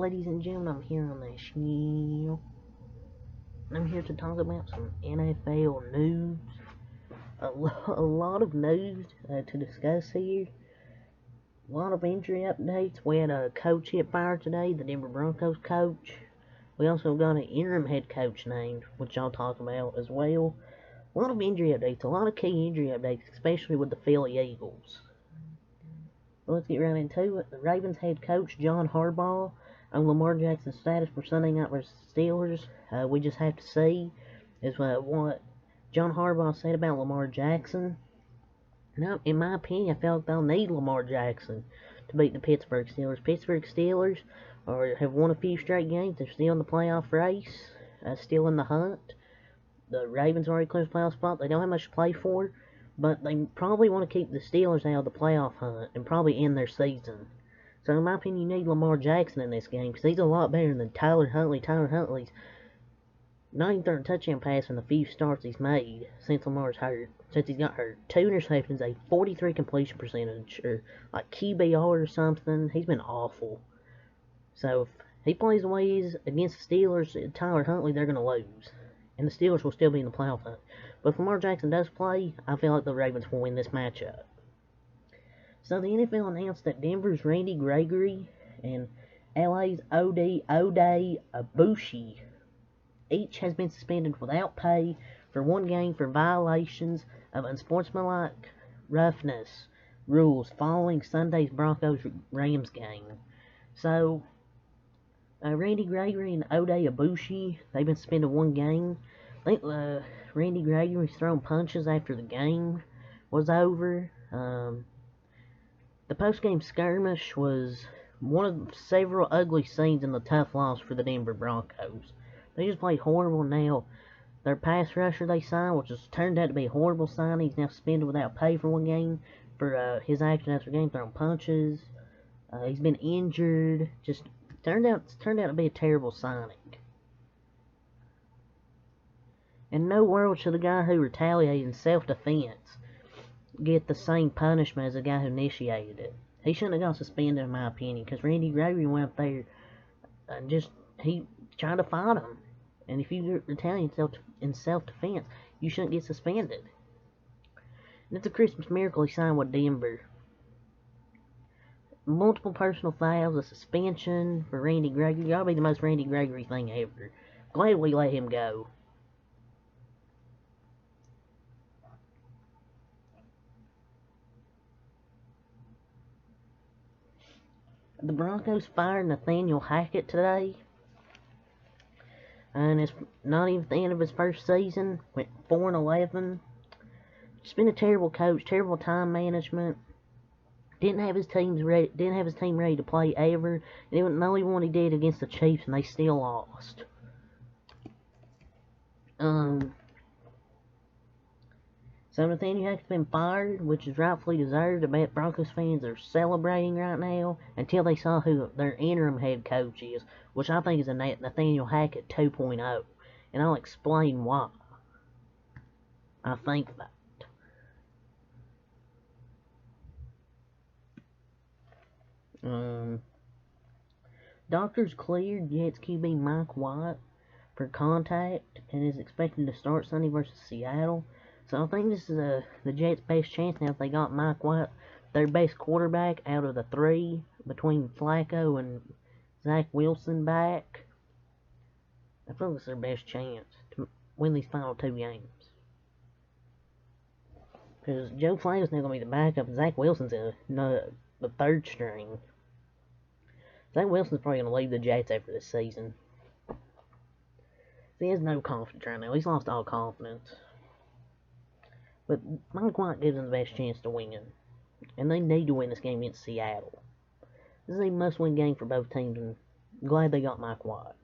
ladies and gentlemen, I'm here on the channel. I'm here to talk about some NFL news. A lot of news to discuss here. A lot of injury updates. We had a coach hit fired today, the Denver Broncos coach. We also got an interim head coach named, which I'll talk about as well. A lot of injury updates, a lot of key injury updates, especially with the Philly Eagles. Let's get right into it. The Ravens head coach, John Harbaugh, on Lamar Jackson's status for Sunday night versus Steelers. We just have to see is what John Harbaugh said about Lamar Jackson. Now, in my opinion, I feel like they'll need Lamar Jackson to beat the Pittsburgh Steelers. Pittsburgh Steelers have won a few straight games. They're still in the playoff race, still in the hunt. The Ravens already clinched the playoff spot. They don't have much to play for, but they probably want to keep the Steelers out of the playoff hunt and probably end their season. So in my opinion, you need Lamar Jackson in this game because he's a lot better than Tyler Huntley. Tyler Huntley's not even throwing a touchdown pass in the few starts he's made since Lamar's hurt. Since he's got hurt. 2 interceptions, a 43 completion percentage, or like QBR or something. He's been awful. So if he plays the way he is against the Steelers, Tyler Huntley, they're going to lose. And the Steelers will still be in the playoff hunt. But if Lamar Jackson does play, I feel like the Ravens will win this matchup. So the NFL announced that Denver's Randy Gregory and LA's Oday Aboushi each has been suspended without pay for 1 game for violations of unsportsmanlike roughness rules following Sunday's Broncos-Rams game. So, Randy Gregory and Oday Aboushi, they've been suspended 1 game. I think Randy Gregory was throwing punches after the game was over. The post-game skirmish was one of several ugly scenes in the tough loss for the Denver Broncos. They just played horrible now. Their pass rusher they signed, which has turned out to be a horrible sign, he's now suspended without pay for 1 game for his action after the game, throwing punches. He's been injured. Just turned out to be a terrible signing. In no world should the guy who retaliated in self-defense get the same punishment as the guy who initiated it. He shouldn't have got suspended, in my opinion, because Randy Gregory went up there and he tried to fight him. And if you retaliate in self-defense, you shouldn't get suspended. And it's a Christmas miracle he signed with Denver. Multiple personal fouls, a suspension for Randy Gregory. That'll be the most Randy Gregory thing ever. Glad we let him go. The Broncos fired Nathaniel Hackett today. And it's not even the end of his first season. Went 4-11. Just been a terrible coach, terrible time management. Didn't have his team ready to play ever. And it was the only one he did against the Chiefs, and they still lost. So Nathaniel Hackett's been fired, which is rightfully deserved. I bet Broncos fans are celebrating right now until they saw who their interim head coach is, which I think is a Nathaniel Hackett 2.0. And I'll explain why I think that. Doctors cleared Jets QB Mike White for contact and is expected to start Sunday versus Seattle. So I think this is the Jets' best chance now if they got Mike White, their best quarterback out of the 3 between Flacco and Zach Wilson back. I feel it's their best chance to win these final 2 games. Because Joe Flacco's now going to be the backup and Zach Wilson's the 3rd string. Zach Wilson's probably going to leave the Jets after this season. He has no confidence right now. He's lost all confidence. But Mike White gives them the best chance to win. And they need to win this game against Seattle. This is a must-win game for both teams, and I'm glad they got Mike White.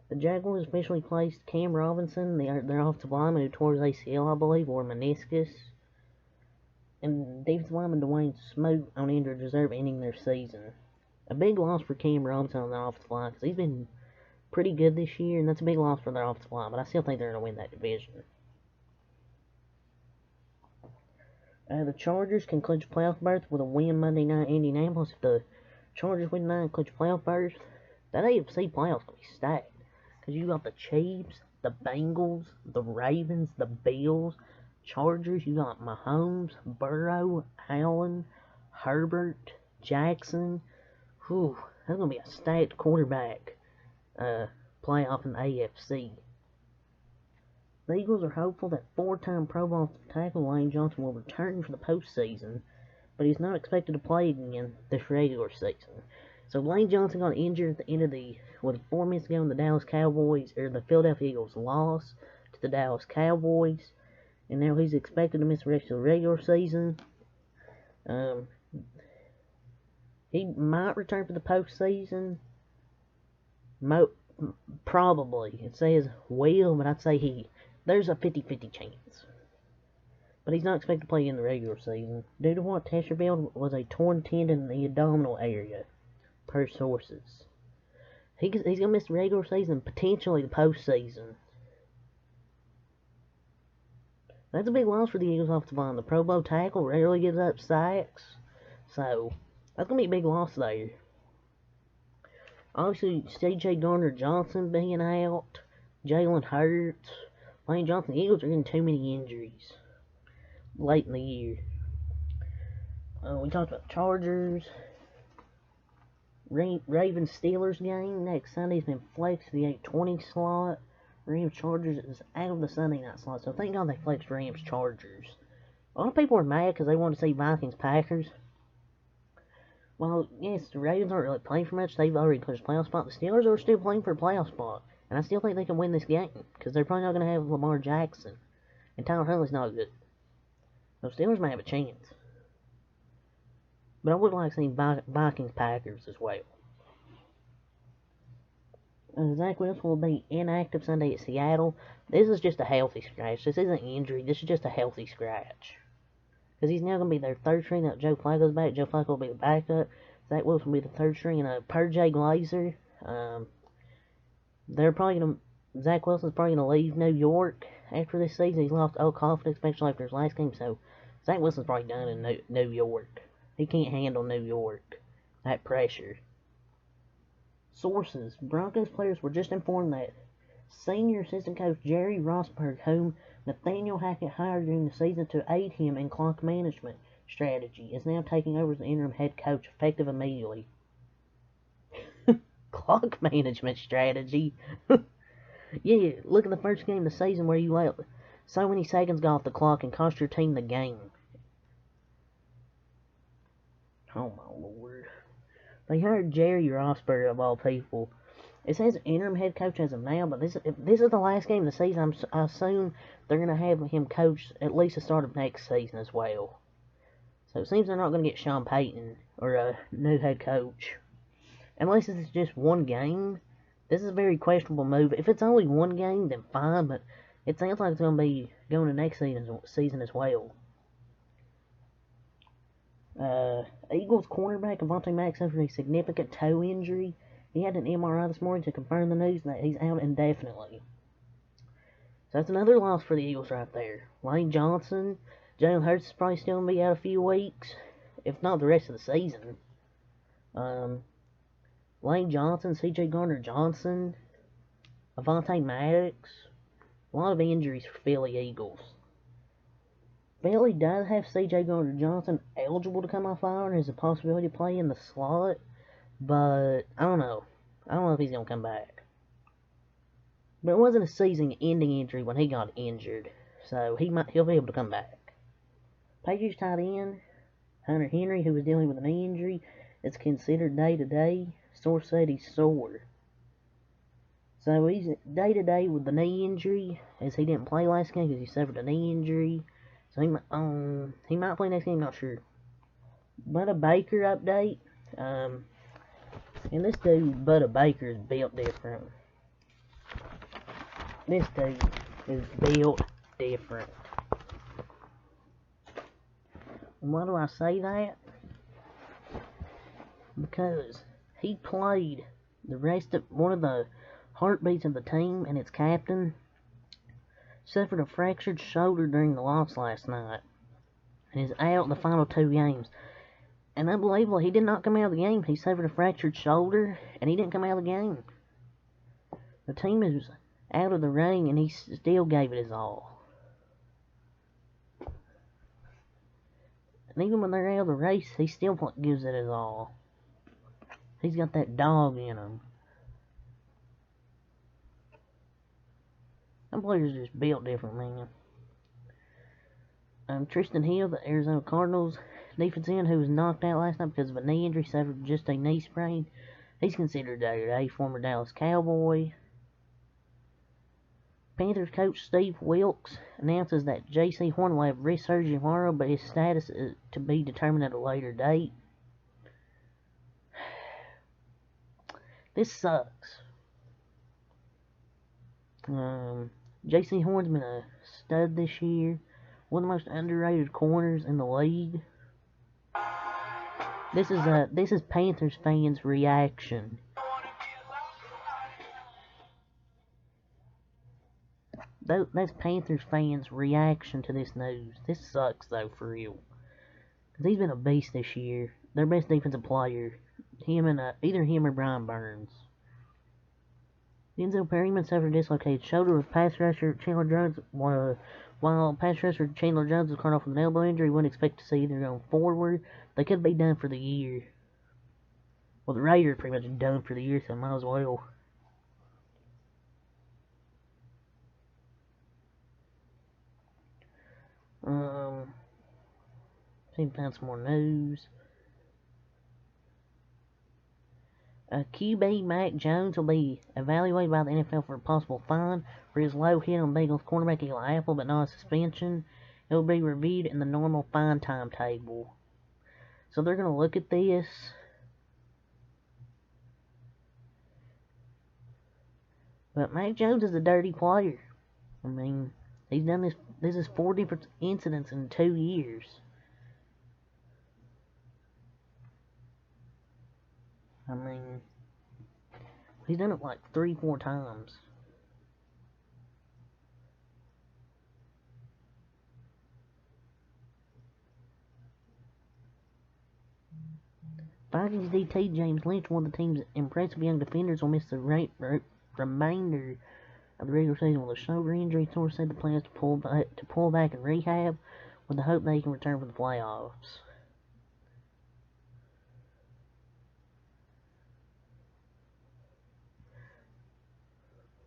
The Jaguars officially placed Cam Robinson, their offensive lineman who tore his ACL, I believe, or meniscus, and defensive lineman Dwayne Smoot on injured reserve, ending their season. A big loss for Cam Robinson on the offensive line, because he's been pretty good this year, and that's a big loss for their offensive line, but I still think they're going to win that division. The Chargers can clinch a playoff berth with a win Monday night in Indianapolis. If the Chargers win tonight and clinch a playoff berth, That AFC playoff's gonna be stacked. Because you got the Chiefs, the Bengals, the Ravens, the Bills, Chargers. You got Mahomes, Burrow, Allen, Herbert, Jackson. Whew, that's gonna be a stacked quarterback playoff in the AFC. The Eagles are hopeful that four-time Pro Bowl tackle Lane Johnson will return for the postseason, but he's not expected to play again this regular season. So Lane Johnson got injured at the end of with 4 minutes ago in the the Philadelphia Eagles lost to the Dallas Cowboys, and now he's expected to miss the rest of the regular season. He might return for the postseason. Probably. It says will, but I'd say there's a 50-50 chance. But he's not expected to play in the regular season due to what Test revealed was a torn tendon in the abdominal area, per sources. He's going to miss the regular season, potentially the postseason. That's a big loss for the Eagles offensive line. The Pro Bowl tackle rarely gives up sacks, so that's going to be a big loss there. Obviously, C.J. Gardner-Johnson being out, Jalen Hurts, Lane Johnson. The Eagles are getting too many injuries late in the year. We talked about the Chargers. Ravens-Steelers game next Sunday's been flexed to the 8:20 slot. Rams-Chargers is out of the Sunday night slot, so thank God they flexed Rams-Chargers. A lot of people are mad because they want to see Vikings-Packers. Well, yes, the Ravens aren't really playing for much. They've already pushed a playoff spot. The Steelers are still playing for a playoff spot. And I still think they can win this game. Because they're probably not going to have Lamar Jackson. And Tyler Huntley's not good. So Steelers may have a chance. But I would like to see Vikings-Packers as well. Zach Wilson will be inactive Sunday at Seattle. This is just a healthy scratch. This isn't injury. This is just a healthy scratch. Because he's now going to be their third string. Now Joe Flacco's back. Joe Flacco will be the backup. Zach Wilson will be the third string. And per Jay Glazer, Zach Wilson's probably going to leave New York after this season. He's lost all confidence, especially after his last game. So Zach Wilson's probably done in New York. He can't handle New York. That pressure. Sources. Broncos players were just informed that senior assistant coach Jerry Rosburg, whom Nathaniel Hackett hired during the season to aid him in clock management strategy, is now taking over as the interim head coach effective immediately. Clock management strategy? Yeah, look at the first game of the season where you let so many seconds go off the clock and cost your team the game. Oh my lord. They hired Jerry Rosburg of all people. It says interim head coach as of now, but if this is the last game of the season, I assume they're going to have him coach at least the start of next season as well. So it seems they're not going to get Sean Payton or a new head coach. Unless it's just one game. This is a very questionable move. If it's only one game, then fine, but it sounds like it's going to be going to next season as well. Eagles cornerback Avonte Mack suffered a significant toe injury. He had an MRI this morning to confirm the news that he's out indefinitely. So that's another loss for the Eagles right there. Lane Johnson, Jalen Hurts is probably still going to be out a few weeks, if not the rest of the season. Lane Johnson, C.J. Gardner-Johnson, Avonte Maddox. A lot of injuries for Philly Eagles. Philly does have C.J. Gardner-Johnson eligible to come off IR and has a possibility to play in the slot. But, I don't know. I don't know if he's going to come back. But it wasn't a season-ending injury when he got injured. So, he'll be able to come back. Patriots tight end, Hunter Henry, who was dealing with a knee injury, is considered day-to-day. Source said he's sore. So, he's day-to-day with the knee injury, as he didn't play last game because he suffered a knee injury. So, he might play next game, not sure. Budda Baker update. And this dude, Budda Baker, is built different. This dude is built different. And why do I say that? Because he played the rest of one of the heartbeats of the team, and its captain suffered a fractured shoulder during the loss last night and is out the final 2 games. And unbelievably, he did not come out of the game. He suffered a fractured shoulder, and he didn't come out of the game. The team is out of the ring, and he still gave it his all. And even when they're out of the race, he still gives it his all. He's got that dog in him. Some players are just built different, man. Tristan Hill, the Arizona Cardinals defensive end, who was knocked out last night because of a knee injury, suffered just a knee sprain. He's considered a former Dallas Cowboy. Panthers coach Steve Wilks announces that J.C. Horn will have wrist surgery tomorrow, but his status is to be determined at a later date. This sucks. J.C. Horn's been a stud this year. One of the most underrated corners in the league. This is Panthers fans' reaction. That's Panthers fans' reaction to this news. This sucks though, for real. Cause he's been a beast this year. Their best defensive player, either him or Brian Burns. Denzel Perryman suffered a dislocated shoulder with pass rusher Chandler Jones. While pass rusher Chandler Jones was caught off with an elbow injury, wouldn't expect to see either going forward. They could be done for the year. Well, the Raiders pretty much done for the year, so might as well. See if we find some more news. QB Mac Jones will be evaluated by the NFL for a possible fine for his low hit on Bengals cornerback Eli Apple, but not a suspension. It will be reviewed in the normal fine timetable. So they're going to look at this. But Mac Jones is a dirty player. I mean, he's done this. This is 4 different incidents in 2 years. I mean, he's done it like 3-4 times. Vikings DT James Lynch, one of the team's impressive young defenders, will miss the remainder of the regular season with a shoulder injury. Source said the plan is to pull back and rehab with the hope they can return for the playoffs.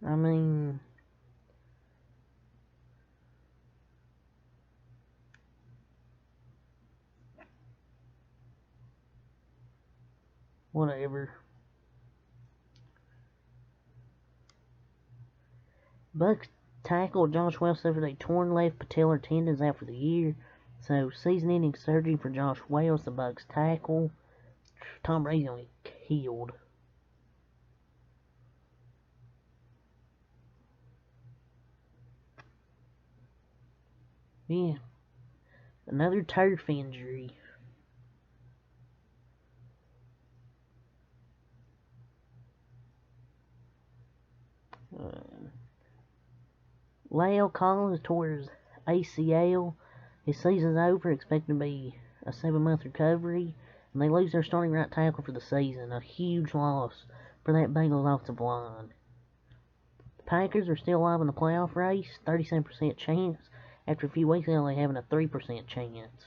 I mean, whatever. Bucks tackle Josh Wells suffered a torn left patellar tendons out for the year. So season-ending surgery for Josh Wells, the Bucks tackle. Tom Brady's gonna get killed. Yeah. Another turf injury. La'el Collins tore his ACL. His season's over, expected to be a 7-month recovery. And they lose their starting right tackle for the season. A huge loss for that Bengals offensive line. The Packers are still alive in the playoff race. 37% chance. After a few weeks, they're only having a 3% chance.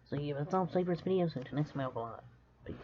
So yeah, that's all for this video. So until next time, have a lot. Peace.